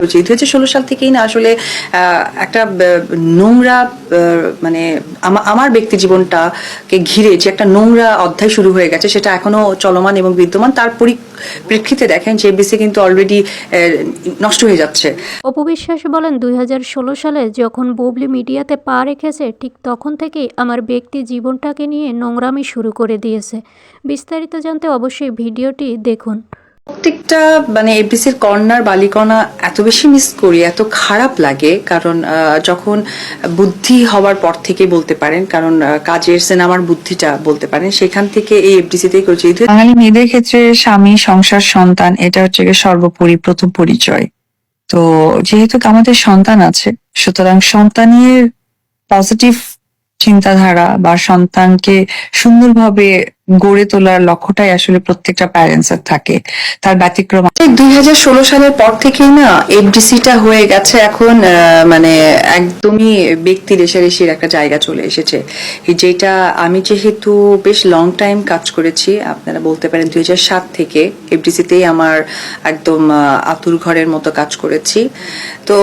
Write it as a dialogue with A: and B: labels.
A: 2016 সাল থেকেই না আসলে একটা নোংরা মানে আমার ব্যক্তি জীবনটাকে ঘিরে যে একটা নোংরা অধ্যায় শুরু হয়ে গেছে, সেটা এখনো চলমান এবং বিদ্যমান। তার পরিপ্রেক্ষিতে দেখেন যে এফডিসি কিন্তু অলরেডি নষ্ট হয়ে যাচ্ছে।
B: অপু বিশ্বাস বলেন, 2016 সালে যখন বুবলি মিডিয়াতে পা রেখেছে ঠিক তখন থেকেই আমার ব্যক্তি জীবনটাকে নিয়ে নোংরামি শুরু করে দিয়েছে। বিস্তারিত জানতে অবশ্যই ভিডিওটি দেখুন।
A: প্রত্যেকটা এফডিসির কর্নার বালিকণা এত বেশি মিস করি, এত খারাপ লাগে। কারণ যখন বুদ্ধি হওয়ার পর থেকে বলতে পারেন, কারণ কাজের সিনেমার বুদ্ধিটা বলতে পারেন, সেখান থেকে এই এফডিসিতেই করেছি।
C: বাঙালি মেয়েদের ক্ষেত্রে স্বামী, সংসার, সন্তান এটা হচ্ছে গিয়ে সর্বোপরি প্রথম পরিচয়। তো যেহেতু আমাদের সন্তান আছে, সুতরাং সন্তানের পজিটিভ চিন্তাধারা বা সন্তানকে সুন্দরভাবে গড়ে তোলার লক্ষ্যটাই আসলে প্রত্যেকটা প্যারেন্টস এর থাকে, তার ব্যতিক্রম।
A: 2016 সালের পর থেকেই না এফডিসিটা হয়ে গেছে এখন একদমই ব্যক্তি রেষারেষির একটা জায়গা চলে এসেছে। যেটা আমি যেহেতু বেশ লং টাইম কাজ করেছি, আপনারা বলতে পারেন 2007 থেকে এফডিসিতেই আমার একদম আতুর ঘরের মতো কাজ করেছি। তো